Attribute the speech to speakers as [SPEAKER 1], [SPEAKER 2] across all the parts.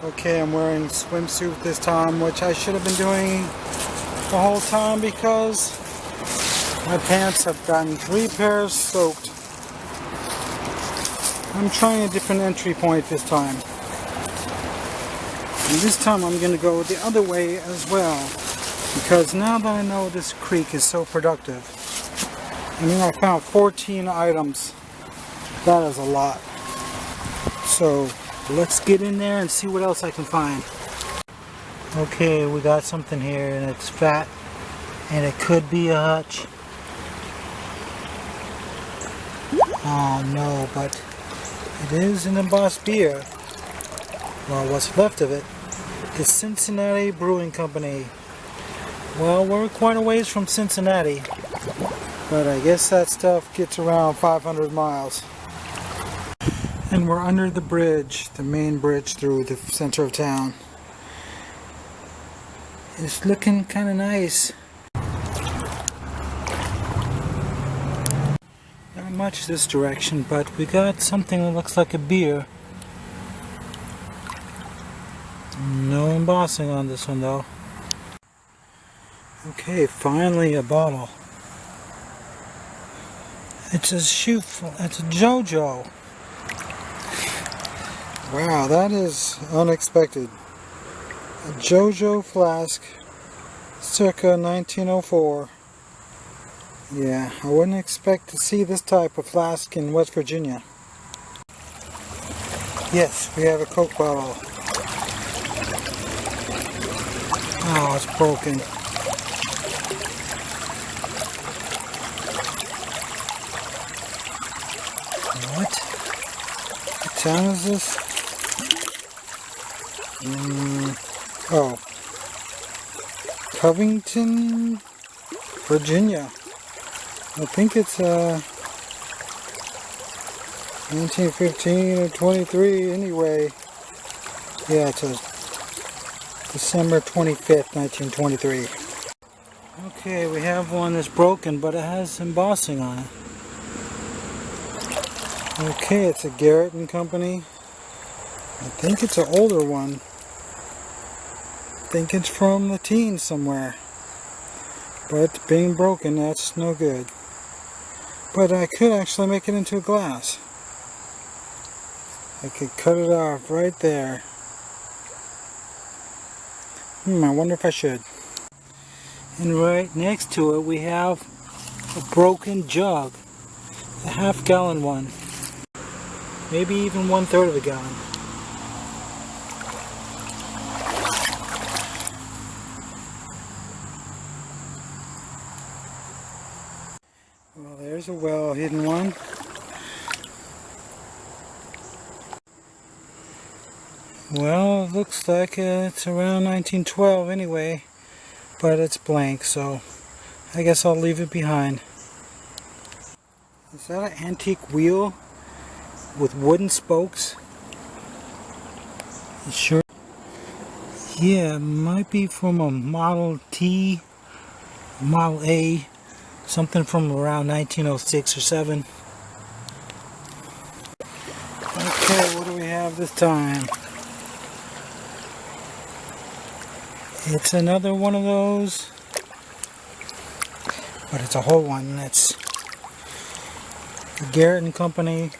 [SPEAKER 1] Okay, I'm wearing swimsuit this time, which I should have been doing the whole time because my pants have gotten 3 pairs soaked. I'm trying a different entry point this time. And this time I'm going to go the other way as well, because now that I know this creek is so productive. I mean, I found 14 items. That is a lot. So let's get in there and see what else I can find. Okay, we got something here and it's fat and it could be a hutch. Oh no, but it is an embossed beer. Well, what's left of it. The Cincinnati Brewing Company. Well, we're quite a ways from Cincinnati, but I guess that stuff gets around 500 miles. And we're under the bridge, the main bridge through the center of town. It's looking kind of nice. Not much this direction, but we got something that looks like a beer. No embossing on this one though. Okay, finally a bottle. It's a it's a JoJo. Wow, that is unexpected. A JoJo flask, circa 1904. Yeah, I wouldn't expect to see this type of flask in West Virginia. Yes, we have a Coke bottle. Oh, it's broken. What? What town is this? Oh. Covington, Virginia. I think it's 1915 or 23 anyway. Yeah, it's a December 25th, 1923. Okay, we have one that's broken, but it has embossing on it. Okay, it's a Garrett and Company. I think it's an older one. I think it's from the teens somewhere. But being broken, that's no good. But I could actually make it into a glass. I could cut it off right there. I wonder if I should. And right next to it we have a broken jug. A half-gallon one. Maybe even 1/3 of a gallon. Well, there's a well-hidden one. Well, it looks like it's around 1912 anyway, but it's blank, so I guess I'll leave it behind. Is that an antique wheel with wooden spokes? It sure. Yeah, it might be from a Model T, Model A, something from around 1906 or 7. Okay, what do we have this time? It's another one of those, but it's a whole one. It's the Garrett and Company.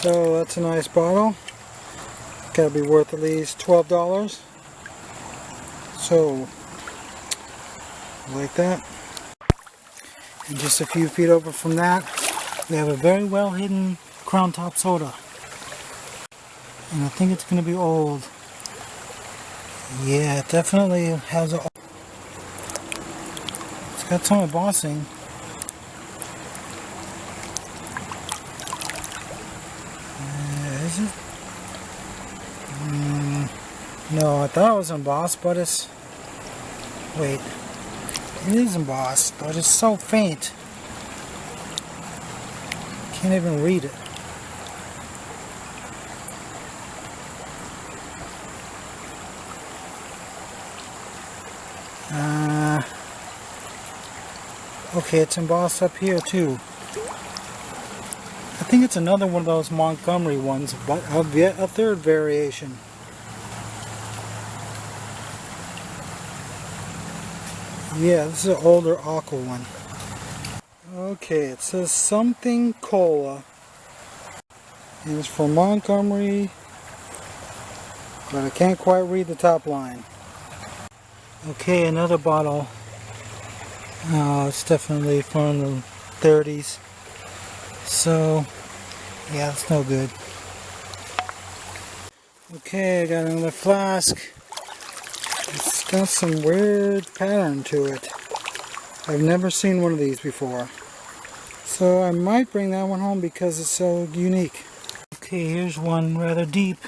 [SPEAKER 1] So that's a nice bottle. Gotta be worth at least $12. So, like that. And just a few feet over from that, we have a very well hidden Crown Top soda. And I think it's going to be old. Yeah, it definitely has a... It's got some embossing. Is it? No, I thought it was embossed, but it's... Wait. It is embossed, but it's so faint. Can't even read it. Okay, it's embossed up here too. I think it's another one of those Montgomery ones, but yet a third variation. Yeah, this is an older aqua one. Okay, it says something cola. And it's from Montgomery, but I can't quite read the top line. Okay, another bottle. It's definitely from the 30s. So, yeah, it's no good. Okay, I got another flask. It's got some weird pattern to it. I've never seen one of these before. So I might bring that one home because it's so unique. Okay, here's one rather deep.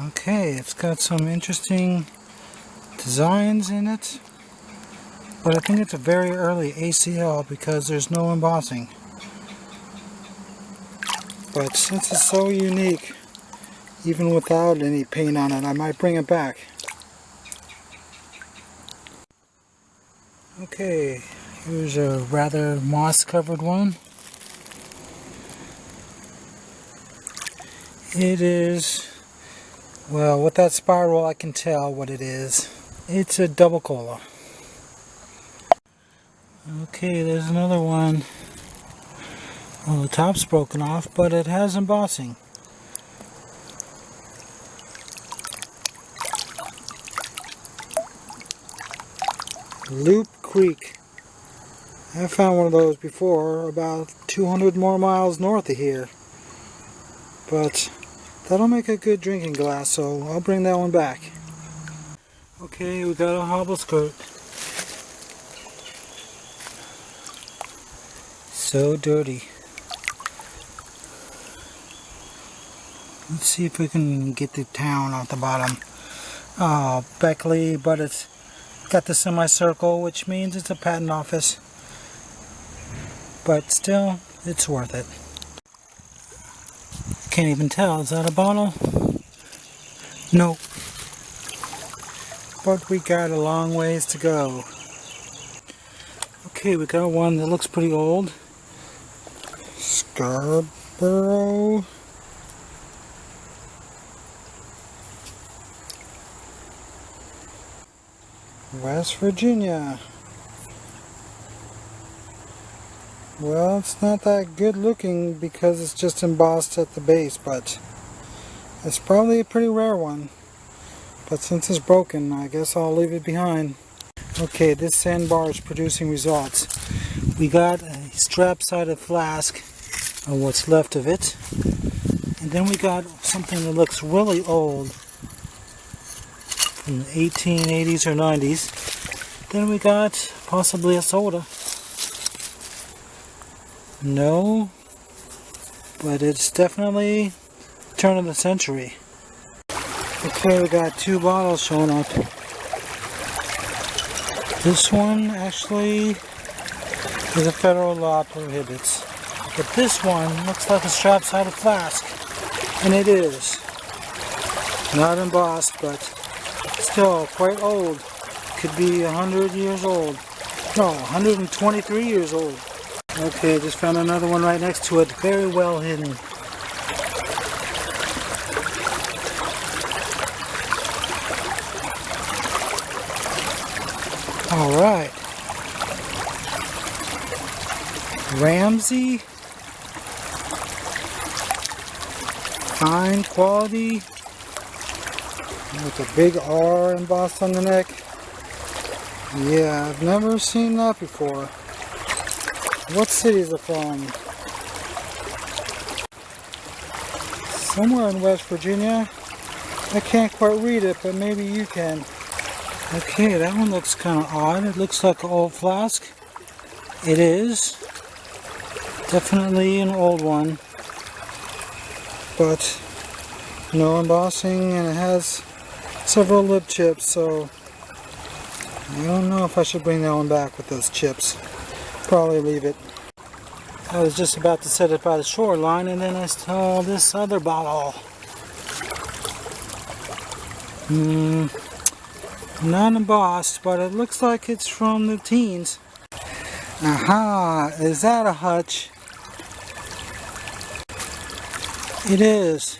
[SPEAKER 1] Okay, it's got some interesting designs in it. But I think it's a very early ACL because there's no embossing. But since it's so unique, even without any paint on it, I might bring it back. Okay, here's a rather moss-covered one. It is, well, with that spiral I can tell what it is. It's a double cola. Okay, there's another one. Well, the top's broken off, but it has embossing. Loop Creek. I found one of those before, about 200 more miles north of here. But that'll make a good drinking glass, so I'll bring that one back. Okay, we got a hobble skirt. So dirty. Let's see if we can get the town off the bottom. Oh, Beckley, but it's got the semicircle, which means it's a patent office. But still, it's worth it. Can't even tell, is that a bottle? Nope. But we got a long ways to go. Okay, we got one that looks pretty old. Scarborough. West Virginia. Well, it's not that good looking because it's just embossed at the base, but it's probably a pretty rare one. But since it's broken, I guess I'll leave it behind. Okay, this Sandbar is producing results. We got a strap-sided flask, or what's left of it. And then we got something that looks really old, from the 1880s or 90s. Then we got possibly a soda. No, but it's definitely turn of the century. Okay, we got two bottles showing up. This one actually is a federal law prohibits. But this one looks like a strap-sided flask. And it is. Not embossed, but still quite old. Could be 100 years old. No, 123 years old. Okay, just found another one right next to it. Very well hidden. Alright. Ramsey. Fine quality. With a big R embossed on the neck. Yeah, I've never seen that before. What city is it from? Somewhere in West Virginia. I can't quite read it, but maybe you can. Okay, that one looks kind of odd. It looks like an old flask. It is. Definitely an old one. But no embossing, and it has several lip chips, so I don't know if I should bring that one back with those chips. Probably leave it. I was just about to set it by the shoreline, and then I saw this other bottle. Not embossed, but it looks like it's from the teens. Aha! Is that a hutch? It is.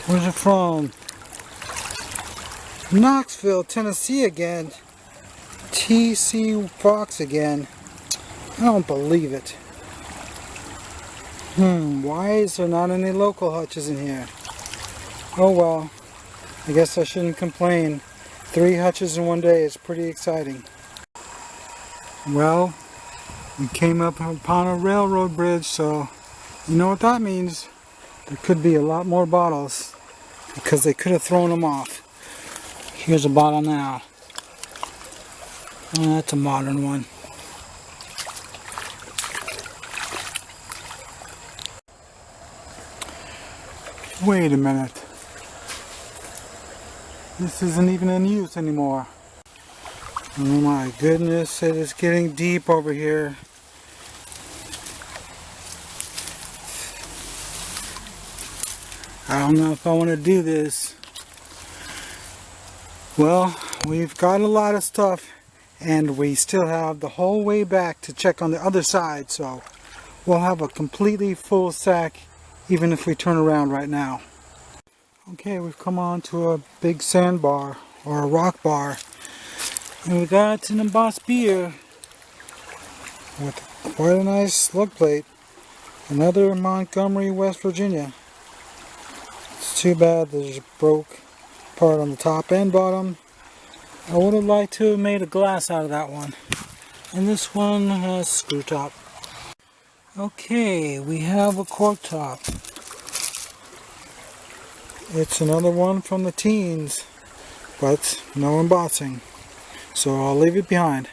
[SPEAKER 1] Where's it from? Knoxville, Tennessee again. TC Fox again. I don't believe it. Why is there not any local hutches in here? Oh well, I guess I shouldn't complain. 3 hutches in one day is pretty exciting. Well, we came up upon a railroad bridge, so you know what that means. There could be a lot more bottles because they could have thrown them off. Here's a bottle now. Oh, that's a modern one. Wait a minute. This isn't even in use anymore. Oh my goodness, it is getting deep over here. I don't know if I want to do this. Well, we've got a lot of stuff and we still have the whole way back to check on the other side, so we'll have a completely full sack even if we turn around right now. Okay, we've come on to a big sandbar or a rock bar, and we got an embossed beer with quite a nice lug plate. Another Montgomery, West Virginia. It's too bad there's a broke part on the top and bottom. I would have liked to have made a glass out of that one. And this one has screw top. Okay, we have a cork top. It's another one from the teens, but no embossing, so I'll leave it behind.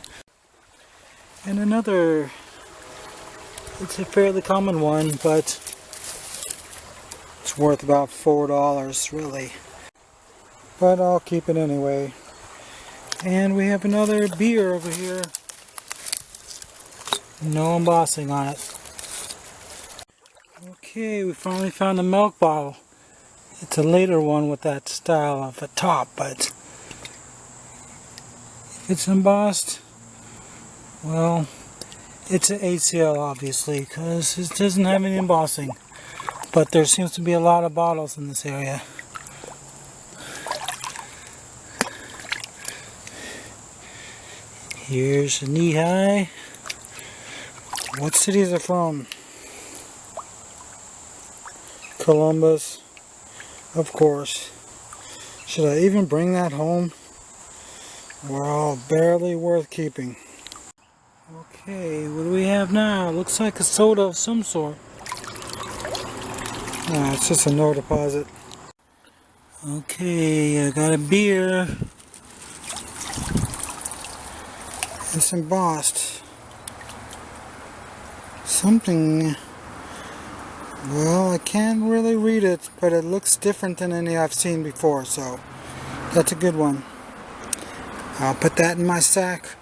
[SPEAKER 1] And another, it's a fairly common one, but it's worth about $4 really. But I'll keep it anyway. And we have another beer over here. No embossing on it. Okay, we finally found a milk bottle. It's a later one with that style of a top, but if it's embossed, well, it's an ACL obviously, because it doesn't have any embossing. But there seems to be a lot of bottles in this area. Here's a knee-high. What city is it from? Columbus. Of course. Should I even bring that home? Well, barely worth keeping. Okay, what do we have now? Looks like a soda of some sort. Ah, it's just a no deposit. Okay, I got a beer. It's embossed. Something, well, I can't really read it, but it looks different than any I've seen before, so that's a good one. I'll put that in my sack.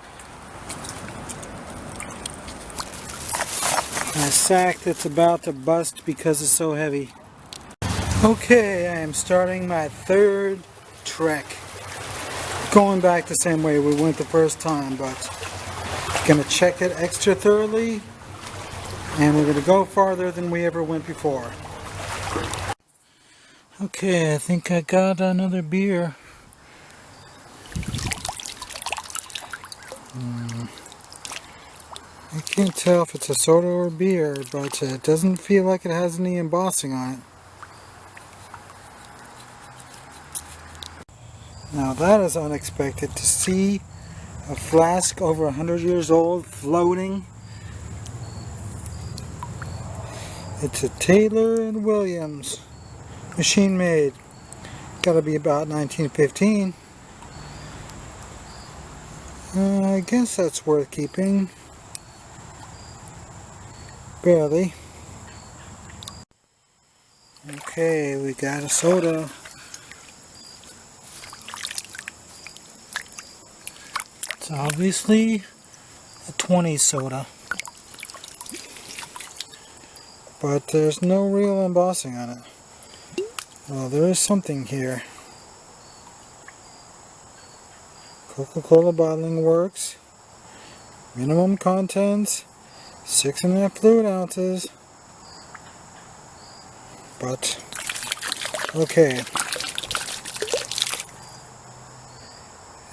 [SPEAKER 1] My sack that's about to bust because it's so heavy. Okay, I am starting my 3rd trek. Going back the same way we went the first time, but gonna check it extra thoroughly, and we're gonna go farther than we ever went before. Okay, I think I got another beer. I can't tell if it's a soda or beer, but it doesn't feel like it has any embossing on it. Now that is unexpected, to see a flask over 100 years old floating. It's a Taylor and Williams, machine made. Gotta be about 1915. I guess that's worth keeping. Barely. Okay, we got a soda. It's obviously a 20 soda. But there's no real embossing on it. Well, there is something here. Coca-Cola Bottling Works. Minimum contents, 6.5 fluid ounces. But, okay.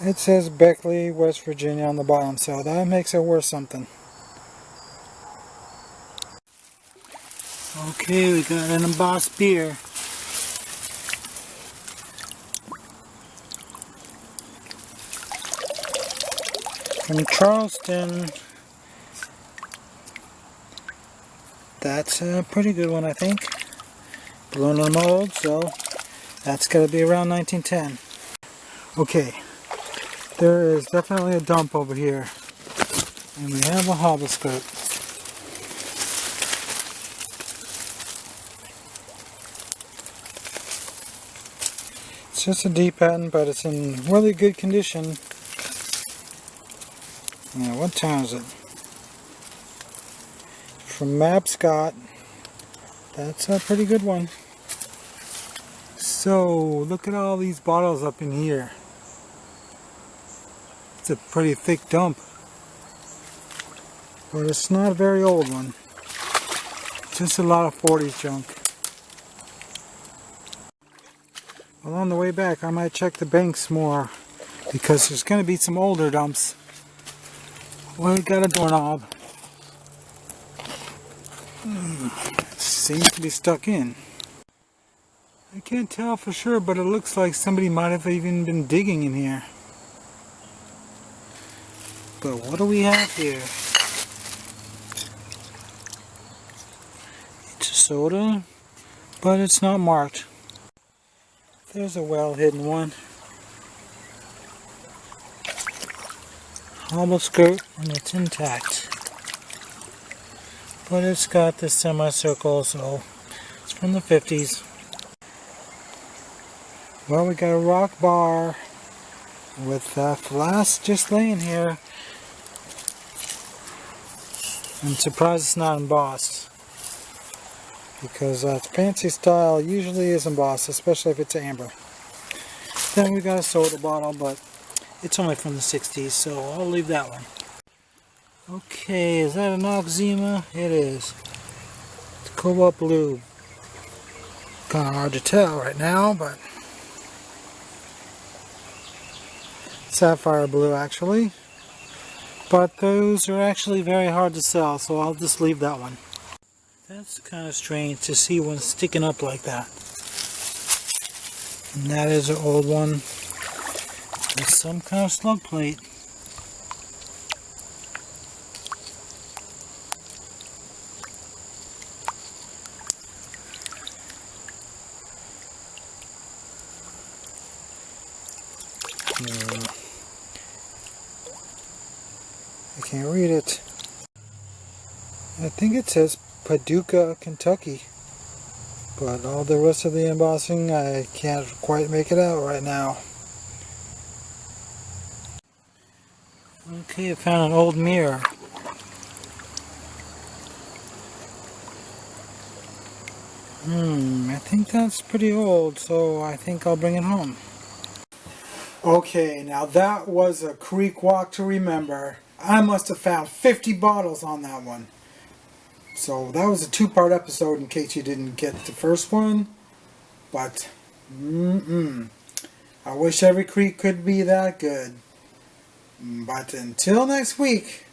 [SPEAKER 1] It says Beckley, West Virginia on the bottom, so that makes it worth something. Okay, we got an embossed beer. From Charleston. That's a pretty good one, I think. Blown in the mold, so that's got to be around 1910. Okay, there is definitely a dump over here. And we have a hobble skirt. It's just a D pattern, but it's in really good condition. Yeah, what town is it? From Mab Scott. That's a pretty good one. So, look at all these bottles up in here. It's a pretty thick dump. But it's not a very old one. Just a lot of 40s junk. Well, on the way back, I might check the banks more. Because there's going to be some older dumps. Well, we got a doorknob. Seems to be stuck in. I can't tell for sure, but it looks like somebody might have even been digging in here. But what do we have here? It's a soda, but it's not marked. There's a well-hidden one. Hobble skirt, and it's intact. But it's got this semicircle, so it's from the 50s. Well, we got a rock bar with a flask just laying here. I'm surprised it's not embossed. Because fancy style usually is embossed, especially if it's amber. Then we got a soda bottle, but it's only from the 60s, so I'll leave that one. Okay, is that an Noxzema? It is. It's cobalt blue. Kind of hard to tell right now, but sapphire blue actually. But those are actually very hard to sell, so I'll just leave that one. That's kind of strange to see one sticking up like that. And that is an old one with some kind of slug plate. I can't read it. I think it says Paducah, Kentucky. But all the rest of the embossing, I can't quite make it out right now. Okay, I found an old mirror. I think that's pretty old, so I think I'll bring it home. Okay, now that was a creek walk to remember. I must have found 50 bottles on that one. So that was a two-part episode in case you didn't get the first one. But, I wish every creek could be that good. But until next week.